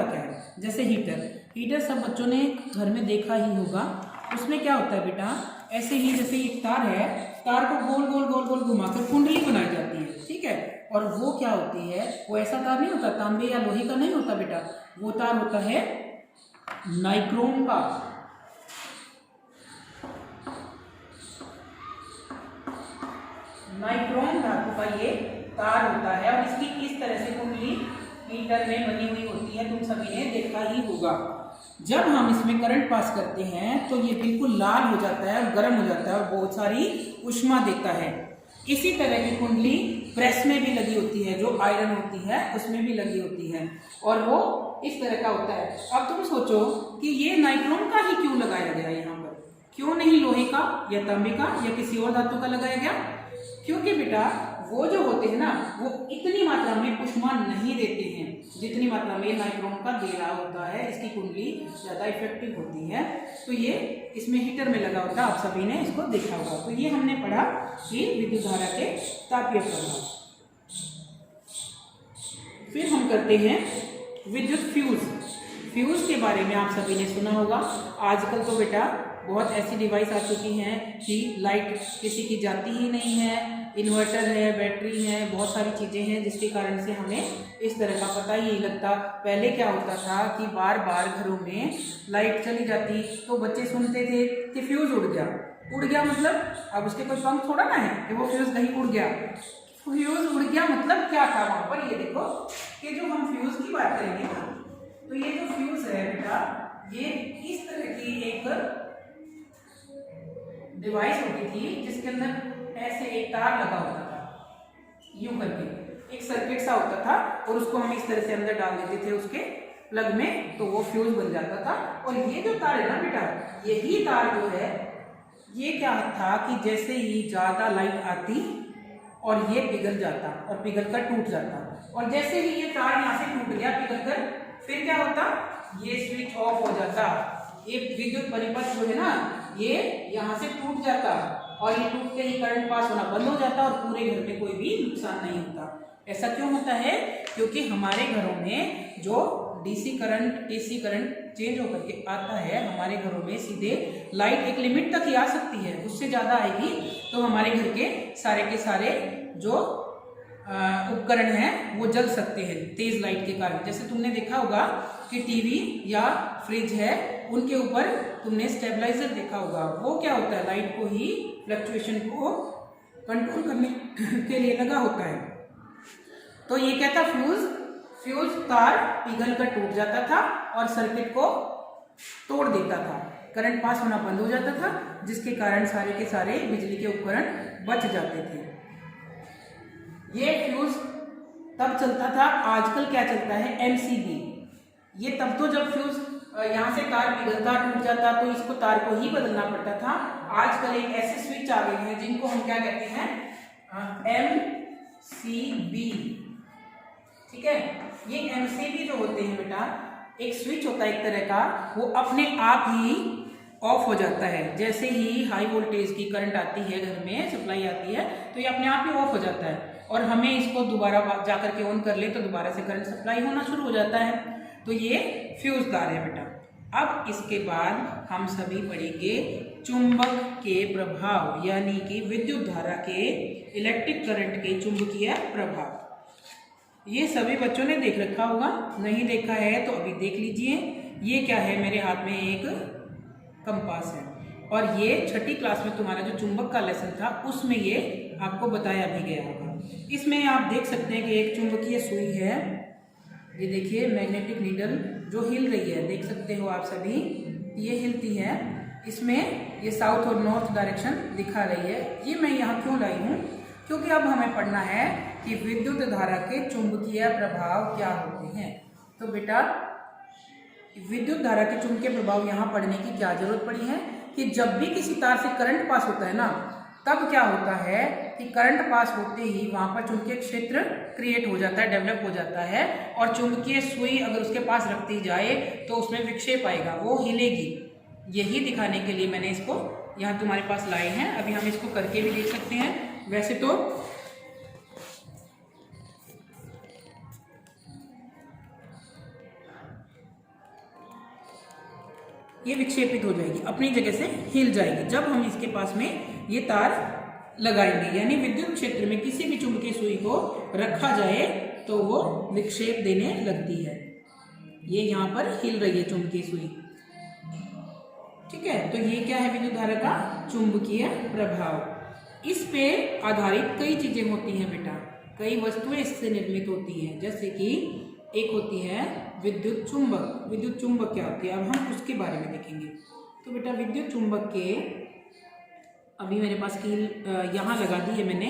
क्या है, जैसे हीटर सब बच्चों ने घर में देखा ही होगा। उसमें क्या होता है बेटा, ऐसे ही जैसे एक तार है, तार को गोल गोल गोल गोल घुमाकर कुंडली बनाई जाती है, ठीक है। और वो क्या होती है, वो ऐसा तार नहीं होता, तांबे या लोहे का नहीं होता बेटा, वो तार होता है नाइक्रोम का। नाइक्रोम धातु का ये तार होता है और इसकी इस तरह से कुंडली हीटर में बनी हुई होती है, तुम सभी ने देखा ही होगा। जब हम इसमें करंट पास करते हैं तो ये बिल्कुल लाल हो जाता है और गर्म हो जाता है और बहुत सारी ऊष्मा देता है। इसी तरह की कुंडली प्रेस में भी लगी होती है, जो आयरन होती है उसमें भी लगी होती है और वो इस तरह का होता है। अब तुम सोचो कि ये नाइक्रोम का ही क्यों लगाया गया यहाँ पर, क्यों नहीं लोहे का या तांबे का या किसी और धातु का लगाया गया? क्योंकि बेटा वो जो होते हैं ना, वो इतनी मात्रा में ऊष्मा नहीं देते हैं जितनी मात्रा में नाइक्रोम का दे रहा होता है। इसकी कुंडली ज़्यादा इफेक्टिव होती है, तो ये इसमें हीटर में लगा होता है। आप सभी ने इसको देखा होगा। तो ये हमने पढ़ा कि विद्युत धारा के तापीय प्रभाव। फिर हम करते हैं विद्युत फ्यूज। फ्यूज के बारे में आप सभी ने सुना होगा। आजकल तो बेटा बहुत ऐसी डिवाइस आ चुकी हैं कि लाइट किसी की जाती ही नहीं है, इन्वर्टर है, बैटरी है, बहुत सारी चीज़ें हैं जिसके कारण से हमें इस तरह का पता ही नहीं लगता। पहले क्या होता था कि बार बार घरों में लाइट चली जाती तो बच्चे सुनते थे कि फ्यूज उड़ गया। उड़ गया मतलब अब उसके कोई पंख थोड़ा ना है कि वो फ्यूज कहीं उड़ गया। फ्यूज उड़ गया मतलब क्या था वहाँ पर, ये देखो कि जो हम फ्यूज की बात करेंगे ना, तो ये जो फ्यूज है बेटा, ये इस तरह की एक डिवाइस होती थी जिसके अंदर ऐसे एक तार लगा होता था, यूं करके एक सर्किट सा होता था और उसको हम इस तरह से अंदर डाल देते थे उसके प्लग में, तो वो फ्यूज बन जाता था। और ये जो तार है ना बेटा, यही तार जो है, ये क्या था कि जैसे ही ज्यादा लाइट आती और ये पिघल जाता और पिघल कर टूट जाता, और जैसे ही ये तार यहाँ से टूट गया पिघल कर, फिर क्या होता, ये स्विच ऑफ हो जाता। ये विद्युत परिपथ जो है ना, ये यहाँ से टूट जाता और ये टूटते ही करंट पास होना बंद हो जाता और पूरे घर में कोई भी नुकसान नहीं होता। ऐसा क्यों होता है? क्योंकि हमारे घरों में जो DC current, AC current change होकर के आता है, हमारे घरों में सीधे लाइट एक लिमिट तक ही आ सकती है, उससे ज़्यादा आएगी तो हमारे घर के सारे जो उपकरण हैं वो जल सकते हैं तेज लाइट के कारण। जैसे तुमने देखा होगा कि टीवी या फ्रिज है, उनके ऊपर तुमने स्टेबलाइजर देखा होगा। वो क्या होता है, लाइट को ही, फ्लक्चुएशन को कंट्रोल करने के लिए लगा होता है। तो ये क्या था, फ्यूज तार पिघल कर टूट जाता था और सर्किट को तोड़ देता था, करंट पास होना बंद हो जाता था, जिसके कारण सारे के सारे बिजली के उपकरण बच जाते थे। ये फ्यूज तब चलता था। आजकल क्या चलता है, एमसीबी। ये तब तो जब फ्यूज यहाँ से तार पिघलता टूट जाता तो इसको तार को ही बदलना पड़ता था। आजकल एक ऐसे स्विच आ गए हैं जिनको हम क्या कहते हैं, एमसीबी, ठीक है। ये एमसीबी जो होते हैं बेटा, एक स्विच होता है एक तरह का, वो अपने आप ही ऑफ हो जाता है। जैसे ही हाई वोल्टेज की करंट आती है, घर में सप्लाई आती है, तो ये अपने आप ही ऑफ हो जाता है और हमें इसको दोबारा जाकर के ऑन कर ले तो दोबारा से करंट सप्लाई होना शुरू हो जाता है। तो ये फ्यूज तार है बेटा। अब इसके बाद हम सभी पढ़ेंगे चुंबक के प्रभाव, यानी कि विद्युत धारा के, इलेक्ट्रिक करंट के चुंबकीय प्रभाव। ये सभी बच्चों ने देख रखा होगा, नहीं देखा है तो अभी देख लीजिए। ये क्या है, मेरे हाथ में एक कंपास है और ये छठी क्लास में तुम्हारा जो चुंबक का लेसन था उसमें ये आपको बताया भी गया होगा। इसमें आप देख सकते हैं कि एक चुंबकीय सुई है, ये देखिए मैग्नेटिक नीडल जो हिल रही है, देख सकते हो आप सभी, ये हिलती है। इसमें ये साउथ और नॉर्थ डायरेक्शन दिखा रही है। ये मैं यहाँ क्यों लाई हूँ, क्योंकि अब हमें पढ़ना है कि विद्युत धारा के चुंबकीय प्रभाव क्या होते हैं। तो बेटा विद्युत धारा के चुंबकीय प्रभाव यहाँ पढ़ने की क्या जरूरत पड़ी है कि जब भी किसी तार से करंट पास होता है ना, तब क्या होता है कि करंट पास होते ही वहां पर चुंबकीय क्षेत्र क्रिएट हो जाता है, डेवलप हो जाता है, और चुंबकीय सुई अगर उसके पास रखती जाए तो उसमें विक्षेप आएगा, वो हिलेगी। यही दिखाने के लिए मैंने इसको यहाँ तुम्हारे पास लाए हैं। अभी हम इसको करके भी देख सकते हैं। वैसे तो ये विक्षेपित हो जाएगी, अपनी जगह से हिल जाएगी जब हम इसके पास में ये तार लगाएंगे। यानी विद्युत क्षेत्र में किसी भी चुंबकीय सुई को रखा जाए तो वो विक्षेप देने लगती है। ये यहाँ पर हिल रही है चुंबकीय सुई, ठीक है। तो ये क्या है, विद्युत धारा का चुंबकीय प्रभाव। इस पे आधारित कई चीजें होती हैं बेटा, कई वस्तुएं इससे निर्मित होती हैं। जैसे कि एक होती है विद्युत चुंबक। विद्युत चुंबक क्या होती है, अब हम उसके बारे में देखेंगे। तो बेटा विद्युत चुंबक के अभी मेरे पास कील यहाँ लगा दी है मैंने,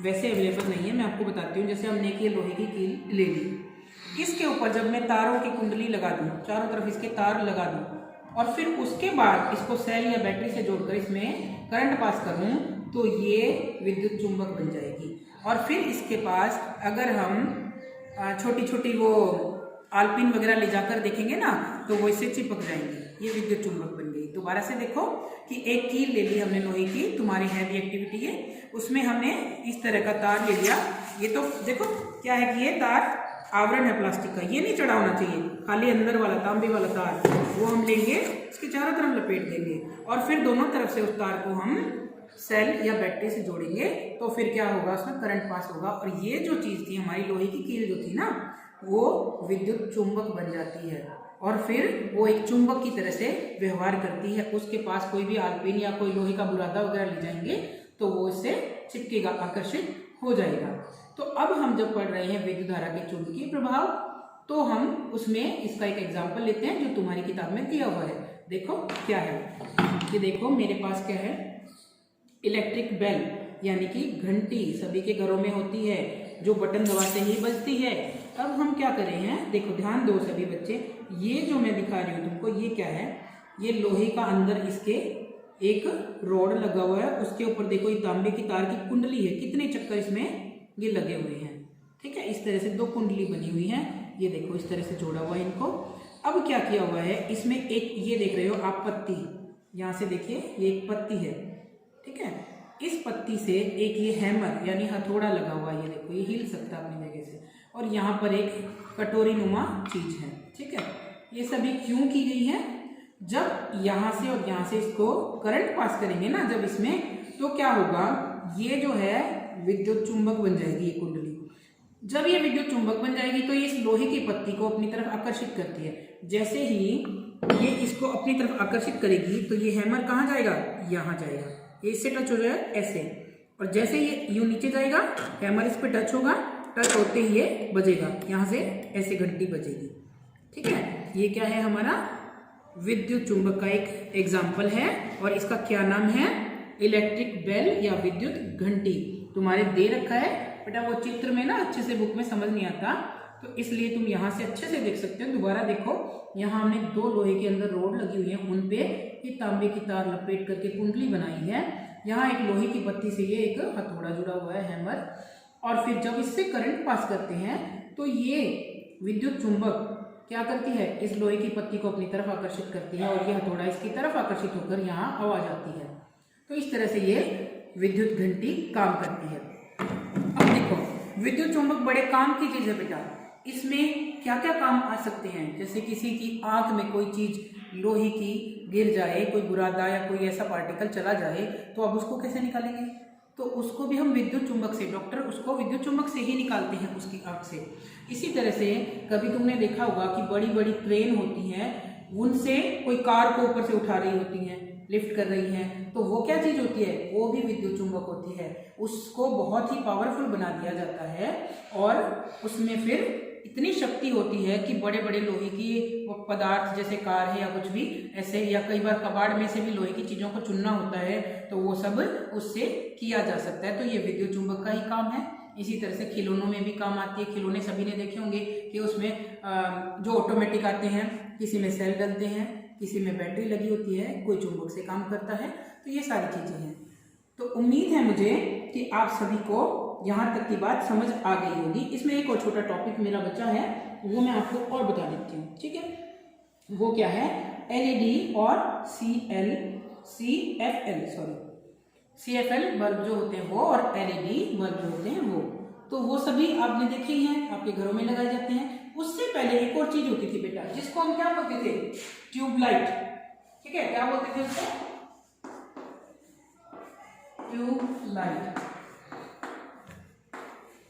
वैसे अवेलेबल नहीं है, मैं आपको बताती हूँ। जैसे हमने कि लोहे की कील ले ली, इसके ऊपर जब मैं तारों की कुंडली लगा दूँ, चारों तरफ इसके तार लगा दूँ और फिर उसके बाद इसको सेल या बैटरी से जोड़कर इसमें करंट पास करूँ तो ये विद्युत चुंबक बन जाएगी। और फिर इसके पास अगर हम छोटी छोटी वो आलपिन वगैरह ले जाकर देखेंगे ना तो वो इससे चिपक जाएंगी, ये विद्युत चुंबक बन गई। दोबारा से देखो कि एक कील ले ली हमने लोहे की, तुम्हारी हैवी एक्टिविटी है, उसमें हमने इस तरह का तार ले लिया। ये तो देखो क्या है कि ये तार आवरण है प्लास्टिक का, ये नहीं चढ़ा होना चाहिए, खाली अंदर वाला तांबे वाला तार वो हम लेंगे, इसके चारों तरफ लपेट देंगे और फिर दोनों तरफ से उस तार को हम सेल या बैटरी से जोड़ेंगे तो फिर क्या होगा, उसमें करंट पास होगा। और ये जो चीज़ थी हमारी लोहे की कील जो थी ना, वो विद्युत चुंबक बन जाती है और फिर वो एक चुंबक की तरह से व्यवहार करती है। उसके पास कोई भी आलपिन या कोई लोहे का बुरादा वगैरह ले जाएंगे तो वो इससे चिपकेगा, आकर्षित हो जाएगा। तो अब हम जब पढ़ रहे हैं विद्युत धारा के चुंबकीय प्रभाव, तो हम उसमें इसका एक एग्जाम्पल लेते हैं जो तुम्हारी किताब में दिया हुआ है। देखो क्या है, ये देखो मेरे पास क्या है, इलेक्ट्रिक बेल यानी कि घंटी सभी के घरों में होती है, जो बटन दबाते ही बजती है। अब हम क्या कर रहे हैं, देखो ध्यान दो सभी बच्चे, ये जो मैं दिखा रही हूँ तुमको, ये क्या है, ये लोहे का अंदर इसके एक रॉड लगा हुआ है, उसके ऊपर देखो ये तांबे की तार की कुंडली है, कितने चक्कर इसमें ये लगे हुए हैं, ठीक है। इस तरह से दो कुंडली बनी हुई है, ये देखो इस तरह से जोड़ा हुआ है इनको। अब क्या किया हुआ है, इसमें एक ये देख रहे हो आप पत्ती, यहाँ से देखिए ये एक पत्ती है, ठीक है। इस पत्ती से एक ये हैमर यानी हथौड़ा लगा हुआ है, ये देखो ये हिल सकता है अपनी जगह से, और यहाँ पर एक कटोरी नुमा चीज है, ठीक है। ये सभी क्यों की गई है, जब यहाँ से और यहाँ से इसको करंट पास करेंगे ना जब इसमें, तो क्या होगा, ये जो है विद्युत चुंबक बन जाएगी ये कुंडली। जब ये विद्युत चुंबक बन जाएगी तो ये इस लोहे की पत्ती को अपनी तरफ आकर्षित करती है। जैसे ही ये इसको अपनी तरफ आकर्षित करेगी तो ये हैमर कहाँ जाएगा, यहाँ जाएगा, ये इससे टच हो जाएगा ऐसे, और जैसे ये यूं नीचे जाएगा हैमर इस पे टच होगा, टच होते ही ये बजेगा, यहाँ से ऐसे घंटी बजेगी, ठीक है। ये क्या है, हमारा विद्युत चुंबक का एक एग्जाम्पल है और इसका क्या नाम है, इलेक्ट्रिक बेल या विद्युत घंटी। तुम्हारे दे रखा है बेटा, वो चित्र में ना अच्छे से बुक में समझ नहीं आता, तो इसलिए तुम यहाँ से अच्छे से देख सकते हो। दोबारा देखो, यहाँ हमने दो लोहे के अंदर रोड लगी हुई है, उन पे ये तांबे की तार लपेट करके कुंडली बनाई है। यहाँ एक लोहे की पत्ती से ये एक हथौड़ा जुड़ा हुआ है, हैमर, और फिर जब इससे करंट पास करते हैं तो ये विद्युत चुंबक क्या करती है, इस लोहे की पत्ती को अपनी तरफ आकर्षित करती है और ये हथौड़ा इसकी तरफ आकर्षित होकर यहाँ आवाज आती है। तो इस तरह से ये विद्युत घंटी काम करती है। अब देखो, विद्युत चुंबक बड़े काम की चीज है बेटा, इसमें क्या क्या काम आ सकते हैं। जैसे किसी की आंख में कोई चीज लोहे की गिर जाए, कोई बुरादा या कोई ऐसा पार्टिकल चला जाए, तो अब उसको कैसे निकालेंगे, तो उसको भी हम विद्युत चुंबक से, डॉक्टर उसको विद्युत चुंबक से ही निकालते हैं उसकी आंख से। इसी तरह से कभी तुमने देखा होगा कि बड़ी बड़ी क्रेन होती हैं, उनसे कोई कार को ऊपर से उठा रही होती हैं, लिफ्ट कर रही हैं, तो वो क्या चीज होती है, वो भी विद्युत चुंबक होती है। उसको बहुत ही पावरफुल बना दिया जाता है और उसमें फिर इतनी शक्ति होती है कि बड़े बड़े लोहे की पदार्थ जैसे कार है या कुछ भी ऐसे, या कई बार कबाड़ में से भी लोहे की चीजों को चुनना होता है, तो वो सब उससे किया जा सकता है। तो ये विद्युत चुंबक का ही काम है। इसी तरह से खिलौनों में भी काम आती है। खिलौने सभी ने देखे होंगे कि उसमें जो ऑटोमेटिक आते हैं, किसी में सेल डलते हैं, किसी में बैटरी लगी होती है, कोई चुंबक से काम करता है। तो ये सारी चीजें हैं। तो उम्मीद है मुझे कि आप सभी को यहाँ तक की बात समझ आ गई होगी। इसमें एक और छोटा टॉपिक मेरा बचा है, वो मैं आपको और बता देती हूँ, ठीक है। वो क्या है, एलईडी और CFL बल्ब जो होते हैं वो, और एलईडी बल्ब जो होते हैं वो, तो वो सभी आपने देखे ही हैं, आपके घरों में लगाए जाते हैं। उससे पहले एक और चीज होती थी बेटा, जिसको हम क्या बोलते थे, ट्यूबलाइट। ठीक है, क्या बोलते थे उसको? ट्यूबलाइट।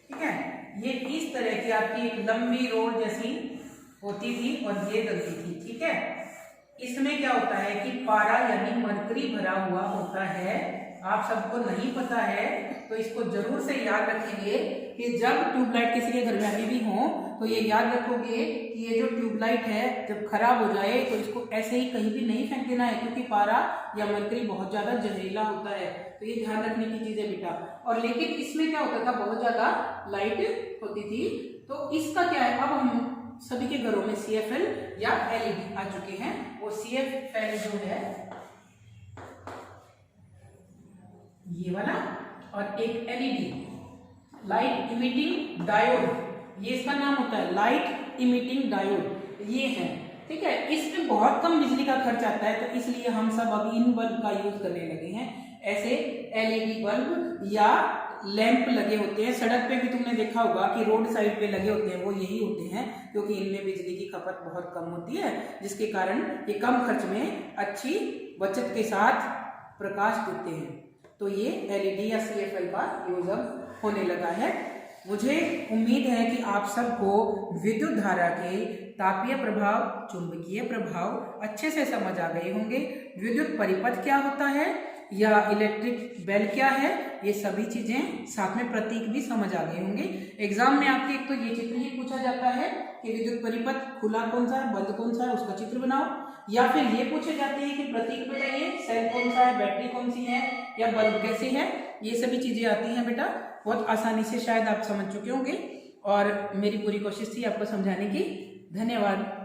ठीक है, ये इस तरह की आपकी एक लंबी रोड जैसी होती थी और ये जलती थी। ठीक है, इसमें क्या होता है कि पारा यानी मरकरी भरा हुआ होता है। आप सबको नहीं पता है तो इसको जरूर से याद रखेंगे कि जब ट्यूबलाइट किसी के घर में अभी भी हो तो ये याद रखोगे कि ये जो ट्यूबलाइट है जब खराब हो जाए तो इसको ऐसे ही कहीं भी नहीं फेंक देना है, क्योंकि पारा या मरकरी बहुत ज्यादा जहरीला होता है। तो ये ध्यान रखने की चीज है बेटा। और लेकिन इसमें क्या होता था, बहुत ज्यादा लाइट होती थी। तो इसका क्या है, अब हम सभी के घरों में CFL या LED आ चुके हैं। वो CFL जो है ये वाला, और एक LED लाइट इमिटिंग डायोड, ये इसका नाम होता है, लाइट इमिटिंग डायोड ये है। ठीक है, इसमें बहुत कम बिजली का खर्च आता है, तो इसलिए हम सब अब इन बल्ब का यूज करने लगे हैं। ऐसे LED बल्ब या लैंप लगे होते हैं, सड़क पे भी तुमने देखा होगा कि रोड साइड पे लगे होते हैं, वो यही होते हैं क्योंकि इनमें बिजली की खपत बहुत कम होती है, जिसके कारण ये कम खर्च में अच्छी बचत के साथ प्रकाश देते हैं। तो ये LED या CFL का यूज अब होने लगा है। मुझे उम्मीद है कि आप सबको विद्युत धारा के तापीय प्रभाव, चुंबकीय प्रभाव अच्छे से समझ आ गए होंगे। विद्युत परिपथ क्या होता है या इलेक्ट्रिक बेल क्या है, ये सभी चीजें साथ में प्रतीक भी समझ आ गए होंगे। एग्जाम में आपके एक तो ये चित्र ही पूछा जाता है कि विद्युत परिपथ खुला कौन सा है, बंद कौन सा है, उसका चित्र बनाओ, या फिर ये पूछे जाते हैं कि प्रतीक बताइए, सेल कौन सा है, बैटरी कौन सी है, या बल्ब कैसे है। ये सभी चीजें आती हैं बेटा, बहुत आसानी से शायद आप समझ चुके होंगे और मेरी पूरी कोशिश थी आपको समझाने की। धन्यवाद।